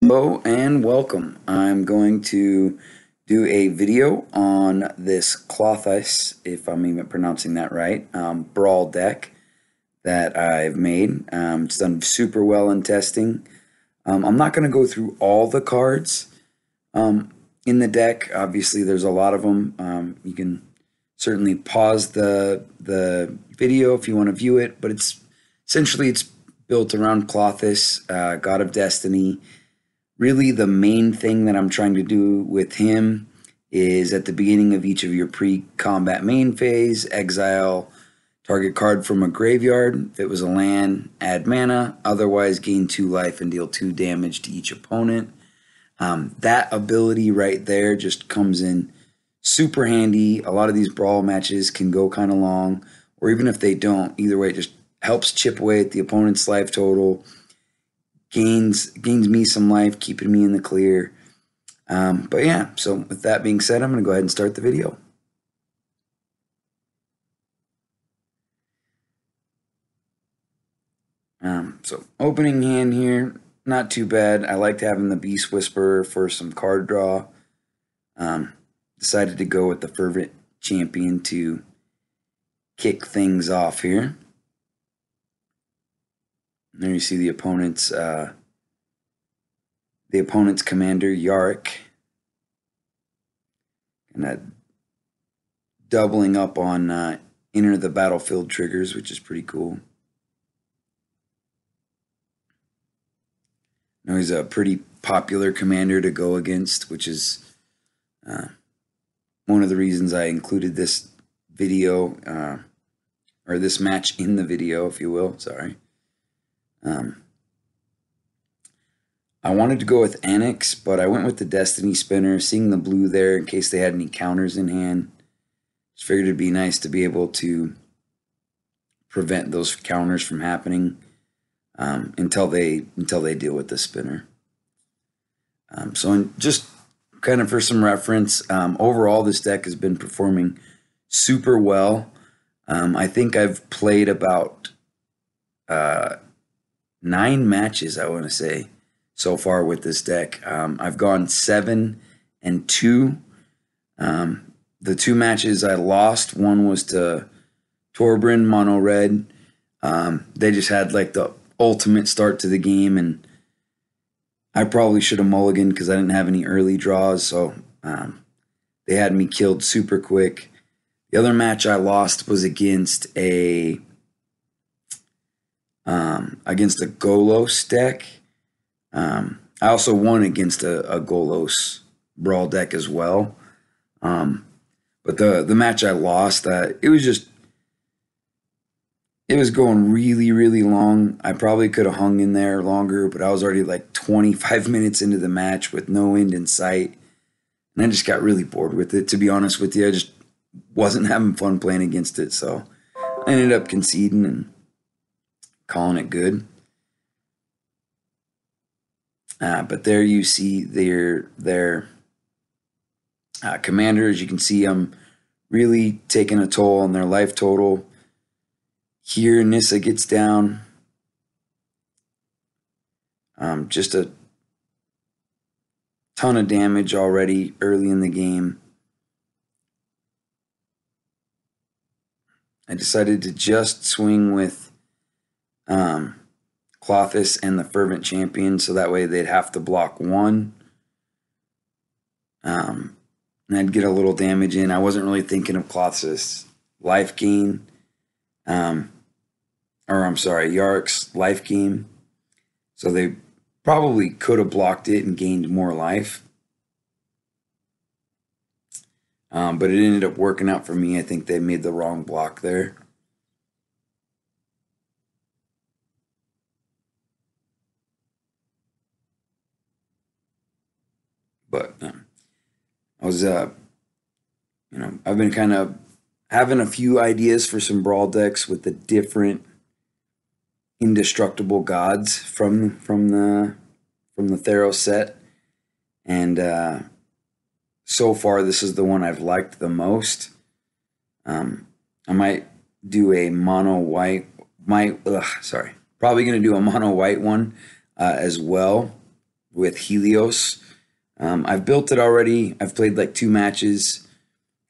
Hello and welcome. I'm going to do a video on this Klothys, if I'm even pronouncing that right, Brawl deck that I've made. It's done super well in testing. I'm not going to go through all the cards in the deck. Obviously, there's a lot of them. You can certainly pause the video if you want to view it, but it's built around Klothys, God of Destiny. Really, the main thing that I'm trying to do with him is at the beginning of each of your pre-combat main phase, exile target card from a graveyard. If it was a land, add mana. Otherwise, gain 2 life and deal 2 damage to each opponent. That ability right there just comes in super handy. A lot of these brawl matches can go kind of long, or even if they don't, either way, it just helps chip away at the opponent's life total. Gains me some life, keeping me in the clear. But yeah, so with that being said, I'm going to go ahead and start the video. So opening hand here, not too bad. I liked having the Beast Whisperer for some card draw. Decided to go with the Fervent Champion to kick things off here. There you see the opponent's commander, Yarick, and doubling up on enter the battlefield triggers, which is pretty cool. Now he's a pretty popular commander to go against, which is one of the reasons I included this video, or this match in the video, if you will. Sorry. I wanted to go with Annex, but I went with the Destiny Spinner, seeing the blue there in case they had any counters in hand. Just figured it'd be nice to be able to prevent those counters from happening until they deal with the spinner. So just kind of for some reference, overall this deck has been performing super well. I think I've played about 9 matches, I want to say, so far with this deck. I've gone 7-2. The 2 matches I lost, one was to Torbran, Mono Red. They just had like the ultimate start to the game, and I probably should have mulliganed because I didn't have any early draws, so they had me killed super quick. The other match I lost was against a Golos deck. I also won against a Golos Brawl deck as well. But the match I lost, it was going really, really long. I probably could have hung in there longer, but I was already like 25 minutes into the match with no end in sight. And I just got really bored with it, to be honest with you. I just wasn't having fun playing against it. So I ended up conceding and calling it good. But there you see their commander. As you can see, I'm really taking a toll on their life total. Here, Nissa gets down. Just a ton of damage already early in the game. I decided to just swing with Klothys and the Fervent Champion, so that way they'd have to block 1. And I'd get a little damage in. I wasn't really thinking of Klothys' life gain. Yarick's life gain. So they probably could have blocked it and gained more life. But it ended up working out for me. I think they made the wrong block there. But I was, I've been kind of having a few ideas for some brawl decks with the different indestructible gods from the Theros set, and so far this is the one I've liked the most. I might do a mono white. Probably gonna do a mono white one as well. with Helios. I've built it already. I've played like 2 matches.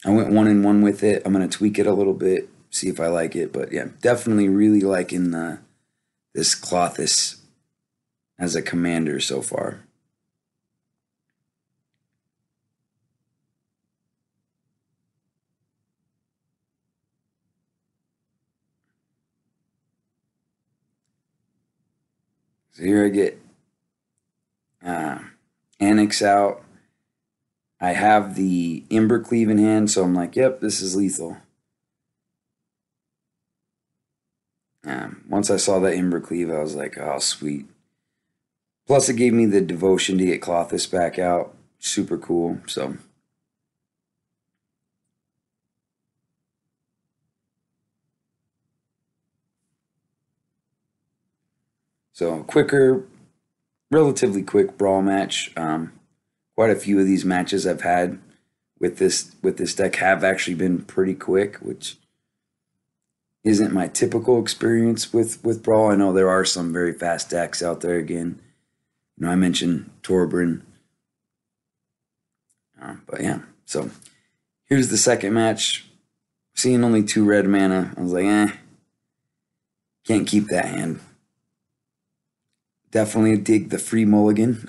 I went 1-1 with it. I'm gonna tweak it a little bit, see if I like it. But yeah, definitely really liking this Klothys as a commander so far. So here I get Annex out. I have the Embercleave in hand, so I'm like, yep, this is lethal. Once I saw that Embercleave, I was like, oh, sweet. Plus, it gave me the devotion to get Klothys back out. Super cool. So quicker, relatively quick brawl match. Quite a few of these matches I've had with this deck have actually been pretty quick, which isn't my typical experience with brawl. I know there are some very fast decks out there. Again, I mentioned Torbran, but yeah. So here's the second match. Seeing only 2 red mana, I was like, can't keep that hand. Definitely dig the free mulligan.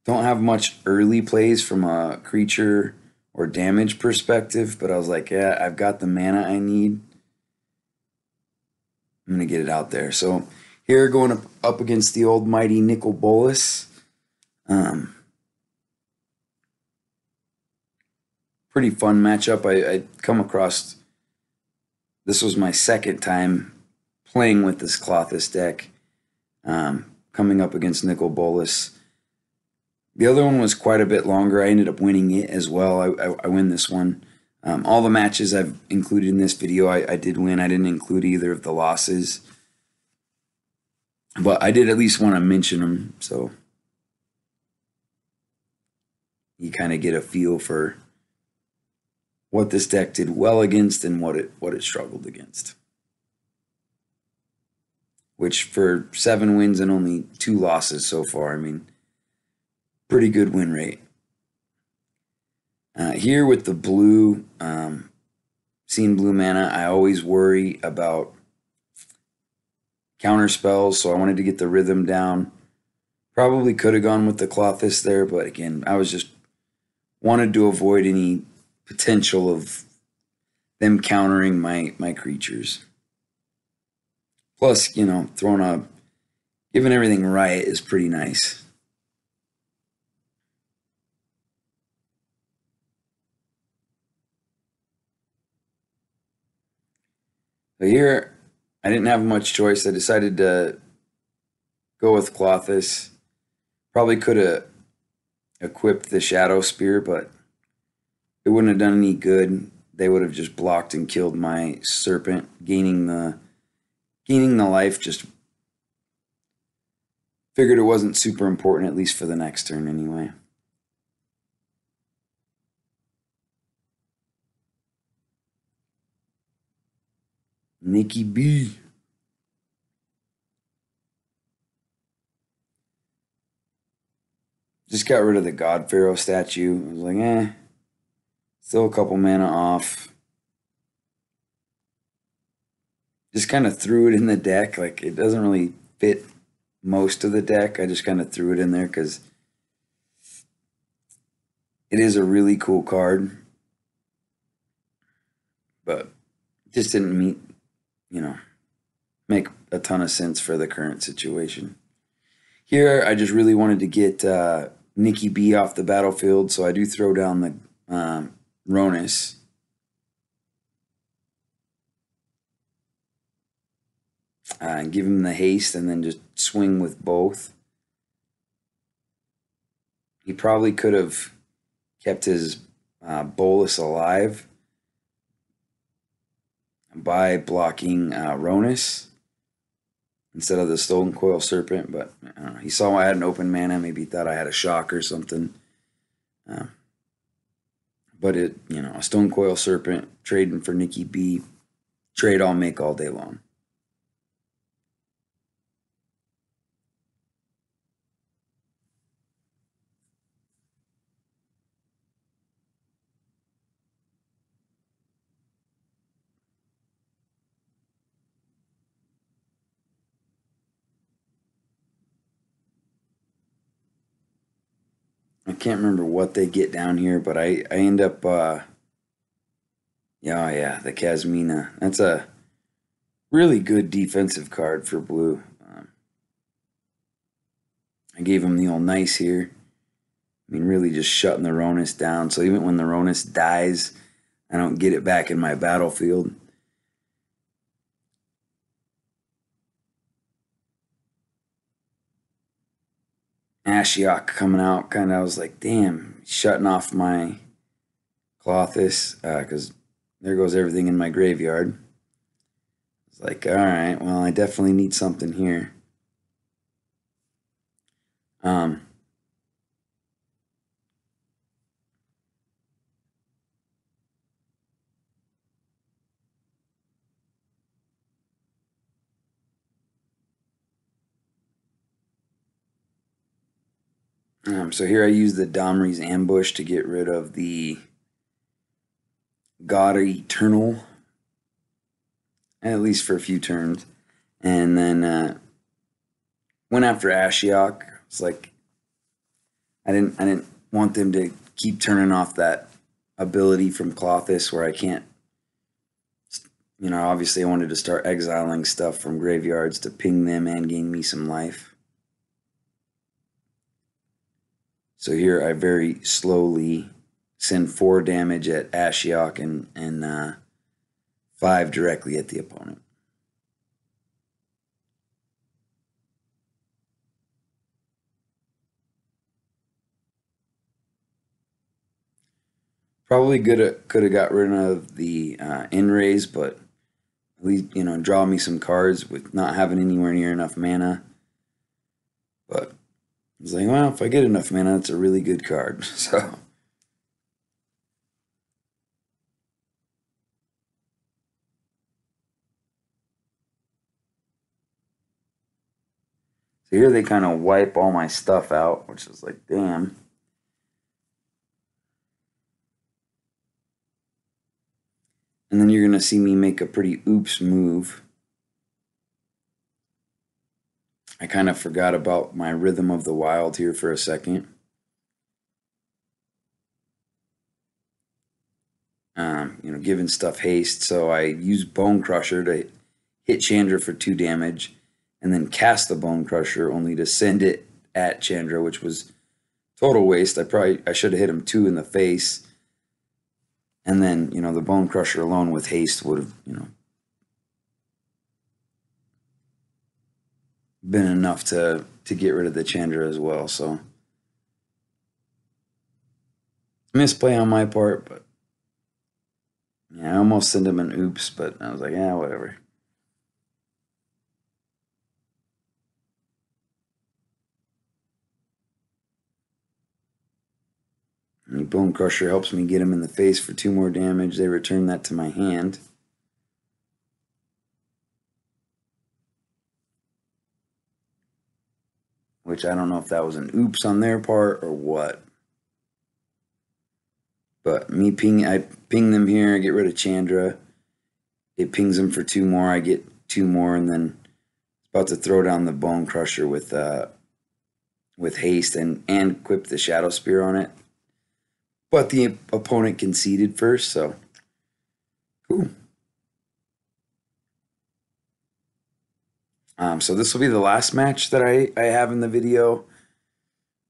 Don't have much early plays from a creature or damage perspective, but I was like, yeah, I've got the mana I need. I'm going to get it out there. So here going up against the old mighty Nicol Bolas. Pretty fun matchup. I come across, this was my second time playing with this Klothys deck, coming up against Nicol Bolas. The other one was quite a bit longer. I ended up winning it as well. I win this one. All the matches I've included in this video, I did win. I didn't include either of the losses. But I did at least want to mention them, so you kind of get a feel for what this deck did well against and what it struggled against. Which for 7 wins and only 2 losses so far, I mean, pretty good win rate. Here with the blue, seeing blue mana, I always worry about counter spells, so I wanted to get the rhythm down. Probably could have gone with the Klothys there, but again, I was just wanted to avoid any potential of them countering my creatures. Plus, giving everything right is pretty nice. So here, I didn't have much choice. I decided to go with Klothys. Probably could have equipped the Shadow Spear, but it wouldn't have done any good. They would have just blocked and killed my Serpent, gaining the life. Just figured it wasn't super important, at least for the next turn anyway. Nikki B. Just got rid of the God Pharaoh statue. I was like, still a couple mana off. Just kind of threw it in the deck. Like, it doesn't really fit most of the deck. I just kind of threw it in there because it is a really cool card. But it just didn't make a ton of sense for the current situation. Here, I just really wanted to get Nikki B off the battlefield, so I do throw down the Ronus. Give him the haste and then just swing with both. He probably could have kept his Bolas alive by blocking Ronus instead of the Stolen Coil Serpent, but I don't know. He saw I had an open mana, maybe he thought I had a shock or something. But a Stone Coil Serpent trading for Nikki B, trade I'll make all day long. I can't remember what they get down here, but I end up, yeah, yeah, the Casmina. That's a really good defensive card for blue. I gave him the old nice here. I mean, really just shutting the Ronus down. So even when the Ronus dies, I don't get it back in my battlefield. Ashiok coming out, kind of, I was like, damn, shutting off my Klothys, because there goes everything in my graveyard. It's like, all right, well, I definitely need something here. So here I use the Domri's Ambush to get rid of the God Eternal, at least for a few turns. And then went after Ashiok. It's like I didn't want them to keep turning off that ability from Klothys where I can't, you know, obviously I wanted to start exiling stuff from graveyards to ping them and gain me some life. So here I very slowly send 4 damage at Ashiok and 5 directly at the opponent. Probably could have got rid of the in-raise, but at least, you know, draw me some cards with not having anywhere near enough mana. But I was like, well, if I get enough mana, it's a really good card. So here they kind of wipe all my stuff out, which is like, damn. And then you're going to see me make a pretty oops move. I kind of forgot about my Rhythm of the Wild here for a second. You know, giving stuff haste. So I use Bone Crusher to hit Chandra for 2 damage, and then cast the Bone Crusher only to send it at Chandra, which was total waste. I should have hit him 2 in the face. And then, you know, the Bone Crusher alone with haste would have, you know, been enough to get rid of the Chandra as well. So misplay on my part, but yeah, I almost sent him an oops, but I was like, yeah, whatever. And Bone Crusher helps me get him in the face for 2 more damage. They return that to my hand. Which I don't know if that was an oops on their part or what. But I ping them here, I get rid of Chandra. It pings them for 2 more, I get 2 more, and then about to throw down the Bone Crusher with haste and equip the Shadow Spear on it. But the opponent conceded first, so cool. So this will be the last match that I have in the video.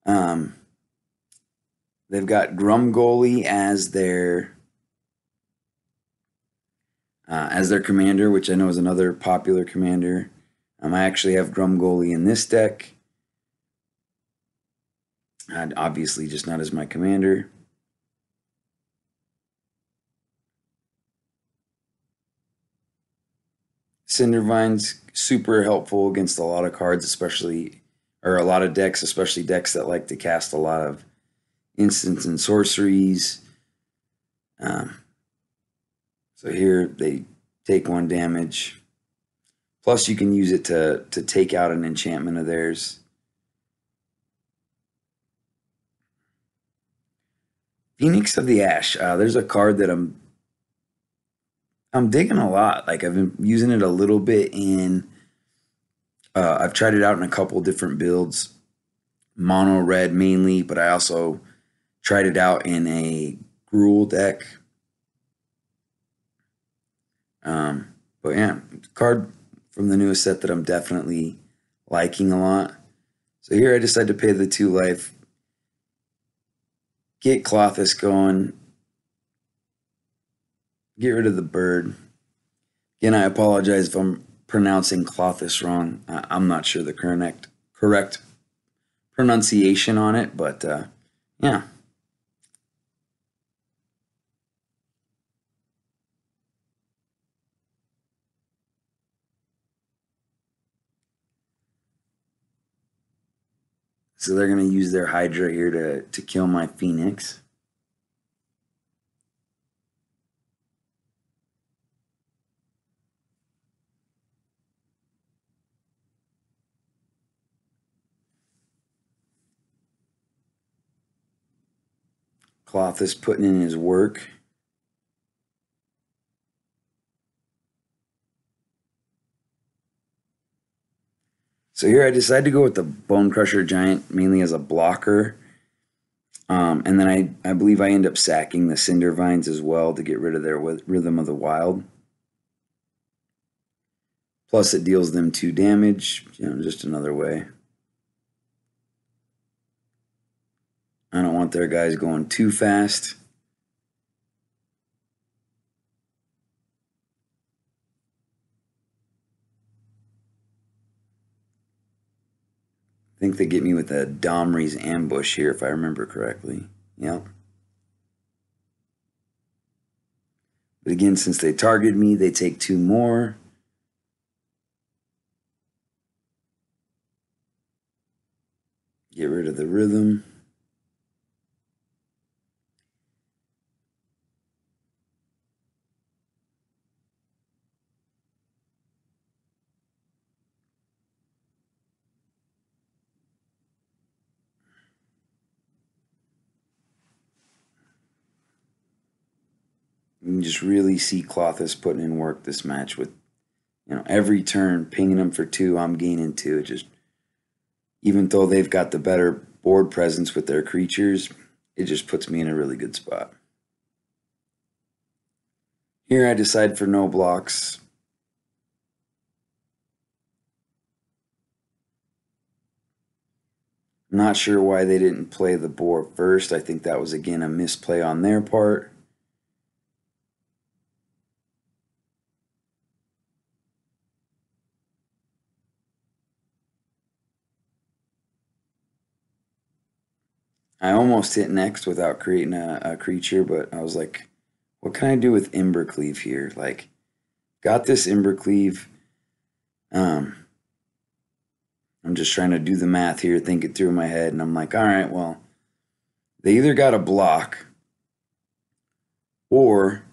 They've got Grumgoalie as their commander, which I know is another popular commander. I actually have Grumgoalie in this deck. Obviously, just not as my commander. Cindervine's super helpful against a lot of cards, especially, or a lot of decks, especially decks that like to cast a lot of instants and sorceries. So here they take 1 damage. Plus you can use it to take out an enchantment of theirs. Phoenix of the Ash. There's a card that I'm digging a lot. Like I've been using it a little bit in. I've tried it out in a couple different builds. mono red mainly, but I also tried it out in a Gruul deck. But yeah, card from the newest set that I'm definitely liking a lot. So here I decided to pay the 2 life, get Klothys going, get rid of the bird. Again, I apologize if I'm pronouncing Klothys wrong. I'm not sure the correct pronunciation on it, but yeah. So they're going to use their Hydra here to kill my Phoenix. Klothys putting in his work. So here I decided to go with the Bone Crusher Giant mainly as a blocker. And then I believe I end up sacking the Cinder Vines as well to get rid of their Rhythm of the Wild. Plus it deals them 2 damage, just another way. I don't want their guys going too fast. I think they get me with a Domri's Ambush here, if I remember correctly. Yep. But again, since they target me, they take 2 more. Get rid of the Rhythm. You can just really see Klothys putting in work this match with, every turn, pinging them for 2, I'm gaining 2. It just, even though they've got the better board presence with their creatures, it just puts me in a really good spot. Here I decide for no blocks. I'm not sure why they didn't play the boar first. I think that was, again, a misplay on their part. I almost hit next without creating a creature, but I was like, what can I do with Embercleave here? Like, got this Embercleave. I'm just trying to do the math here, think it through in my head, and I'm like, all right, well, they either got a block or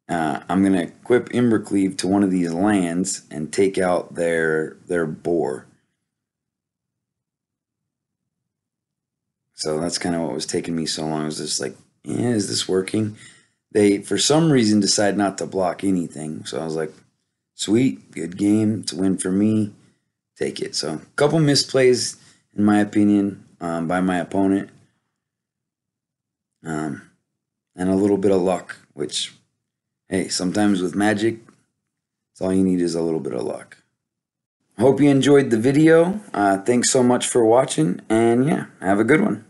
I'm going to equip Embercleave to one of these lands and take out their boar. So that's kind of what was taking me so long. I was just like, yeah, is this working? They, for some reason, decide not to block anything. So I was like, sweet, good game. It's a win for me. Take it. So a couple misplays, in my opinion, by my opponent. And a little bit of luck, which, hey, sometimes with Magic, it's all you need is a little bit of luck. Hope you enjoyed the video. Thanks so much for watching, and yeah, have a good one.